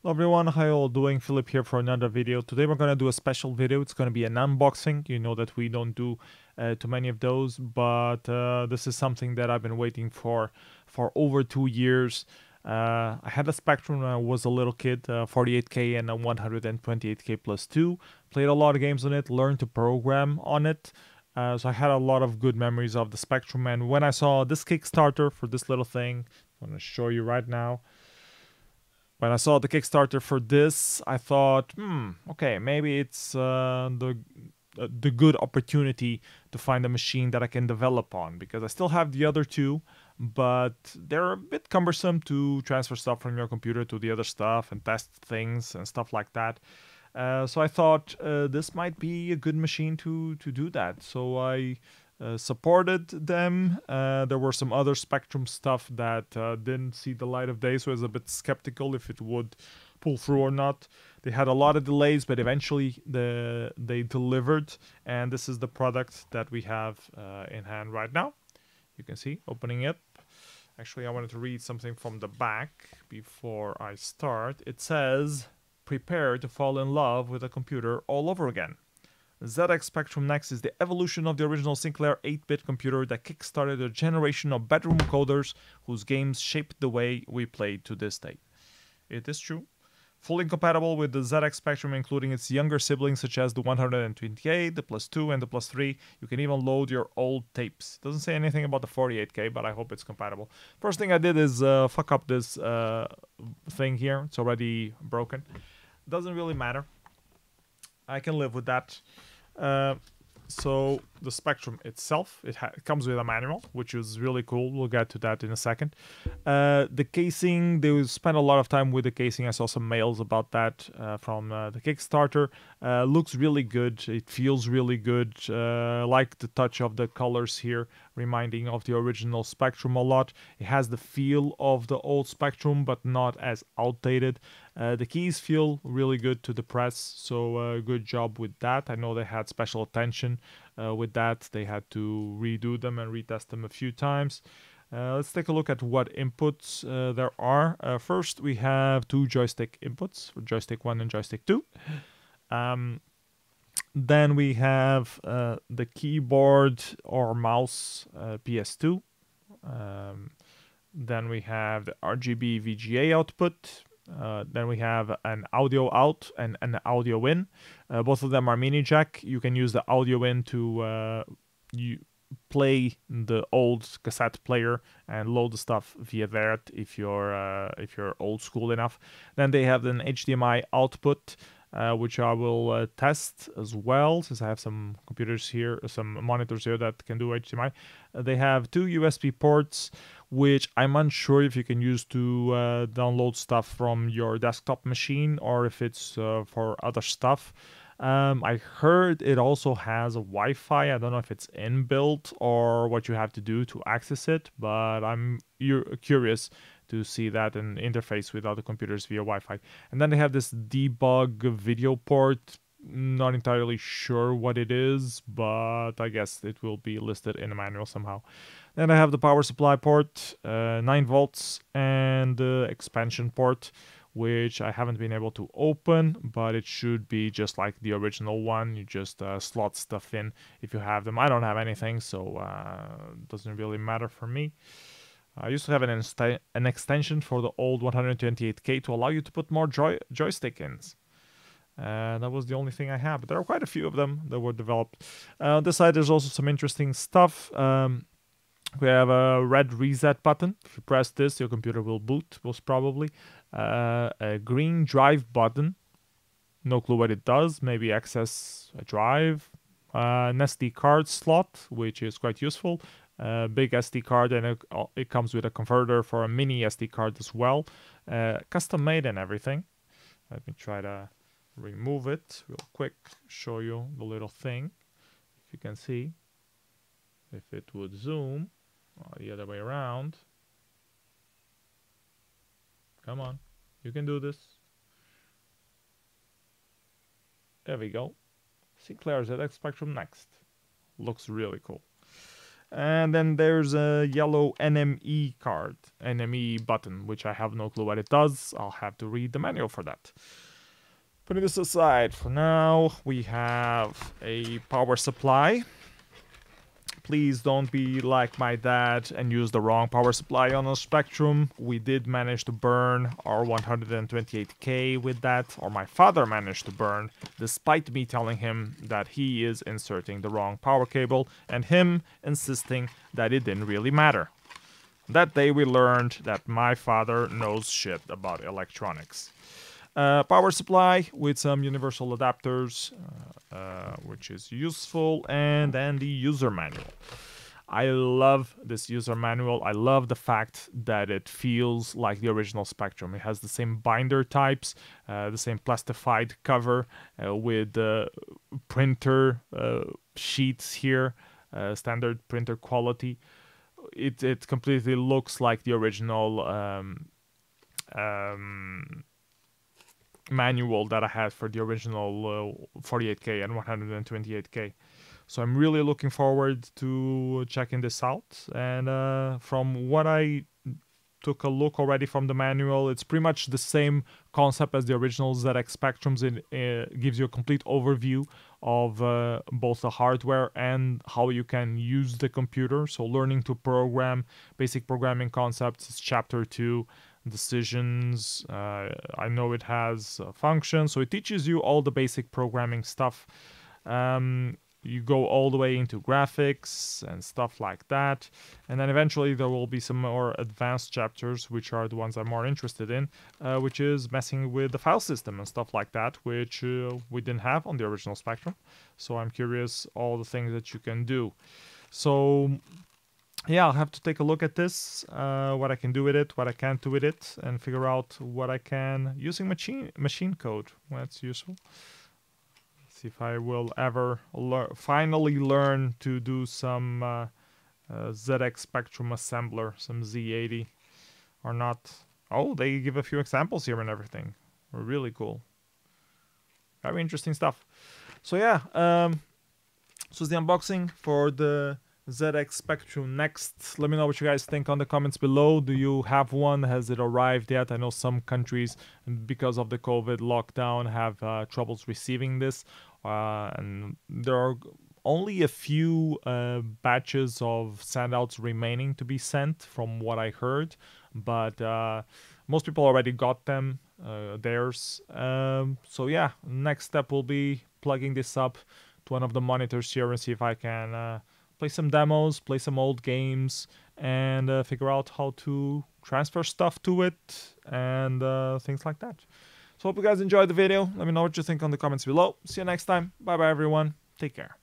Hello everyone, how you all doing? Philip here for another video. Today we're going to do a special video. It's going to be an unboxing. You know that we don't do too many of those, but this is something that I've been waiting for over 2 years. I had a Spectrum when I was a little kid, 48K and a 128K plus 2. Played a lot of games on it, learned to program on it. So I had a lot of good memories of the Spectrum, and when I saw this Kickstarter for this little thing, I'm going to show you right now. When I saw the Kickstarter for this, I thought, okay, maybe it's the good opportunity to find a machine that I can develop on, because I still have the other two, but they're a bit cumbersome to transfer stuff from your computer to the other stuff and test things and stuff like that. So I thought this might be a good machine to do that. So I supported them. There were some other Spectrum stuff that didn't see the light of day, so I was a bit skeptical if it would pull through or not. They had a lot of delays, but eventually they delivered, and this is the product that we have in hand right now. You can see, opening it. Actually, I wanted to read something from the back before I start. It says, "Prepare to fall in love with a computer all over again." ZX Spectrum Next is the evolution of the original Sinclair 8-bit computer that kickstarted a generation of bedroom coders whose games shaped the way we play to this day. It is true. Fully compatible with the ZX Spectrum, including its younger siblings such as the 128, the Plus 2, and the Plus 3. You can even load your old tapes. Doesn't say anything about the 48K, but I hope it's compatible. First thing I did is fuck up this thing here. It's already broken. Doesn't really matter. I can live with that. So the Spectrum itself, it comes with a manual, which is really cool. We'll get to that in a second. The casing, they spent a lot of time with the casing. I saw some mails about that from the Kickstarter. Looks really good. It feels really good. Like the touch of the colors here, reminding of the original Spectrum a lot. It has the feel of the old Spectrum, but not as outdated. The keys feel really good to the press, so good job with that. I know they had special attention with that. They had to redo them and retest them a few times. Let's take a look at what inputs there are. First, we have two joystick inputs for joystick 1 and joystick 2. Then we have the keyboard or mouse PS2. Then we have the RGB VGA output. Then we have an audio out and an audio in. Both of them are mini jack. You can use the audio in to play the old cassette player and load the stuff via that if you're old school enough. Then they have an HDMI output, which I will test as well, since I have some computers here, some monitors here that can do HDMI. They have two USB ports, which I'm unsure if you can use to download stuff from your desktop machine or if it's for other stuff. I heard it also has a Wi-Fi. I don't know if it's inbuilt or what you have to do to access it, but I'm curious to see that and interface with other computers via Wi-Fi. And then they have this debug video port. Not entirely sure what it is, but I guess it will be listed in the manual somehow. Then I have the power supply port, 9 volts, and the expansion port, which I haven't been able to open, but it should be just like the original one. You just slot stuff in if you have them. I don't have anything, so it doesn't really matter for me. I used to have an extension for the old 128K to allow you to put more joystick ins. That was the only thing I have, but there are quite a few of them that were developed. On this side, there's also some interesting stuff. We have a red reset button. If you press this, your computer will boot, most probably. A green drive button. No clue what it does. Maybe access a drive. An SD card slot, which is quite useful. Big SD card, and it comes with a converter for a mini SD card as well. Custom made and everything. Let me try to remove it real quick. Show you the little thing. If you can see. If it would zoom. The other way around. Come on. You can do this. There we go. Sinclair ZX Spectrum Next. Looks really cool. And then there's a yellow NME card, NME button, which I have no clue what it does. I'll have to read the manual for that. Putting this aside for now, we have a power supply. Please don't be like my dad and use the wrong power supply on a Spectrum. We did manage to burn our 128K with that, or my father managed to burn, despite me telling him that he is inserting the wrong power cable and him insisting that it didn't really matter. That day we learned that my father knows shit about electronics. Power supply with some universal adapters, which is useful, and then the user manual. I love this user manual. I love the fact that it feels like the original Spectrum. It has the same binder types, the same plastified cover with printer sheets here, standard printer quality. It completely looks like the original manual that I had for the original 48K and 128K. So I'm really looking forward to checking this out. And from what I took a look already from the manual, it's pretty much the same concept as the original ZX Spectrums. It gives you a complete overview of both the hardware and how you can use the computer. So learning to program, basic programming concepts is chapter 2. Decisions, I know it has functions, so it teaches you all the basic programming stuff. You go all the way into graphics and stuff like that, and then eventually there will be some more advanced chapters, which are the ones I'm more interested in, which is messing with the file system and stuff like that, which we didn't have on the original Spectrum. So I'm curious all the things that you can do. So yeah, I'll have to take a look at this, what I can do with it, what I can't do with it, and figure out what I can using machine code. That's useful. See if I will ever finally learn to do some ZX Spectrum assembler, some Z80 or not. Oh, they give a few examples here and everything. Really cool. Very interesting stuff. So yeah, this was the unboxing for the ZX Spectrum Next. Let me know what you guys think on the comments below. Do you have one? Has it arrived yet? I know some countries, because of the COVID lockdown, have troubles receiving this. And there are only a few batches of sendouts remaining to be sent from what I heard. But most people already got them, theirs. So yeah, next step will be plugging this up to one of the monitors here and see if I can play some demos, play some old games, and figure out how to transfer stuff to it and things like that. So hope you guys enjoyed the video. Let me know what you think on the comments below. See you next time. Bye bye everyone. Take care.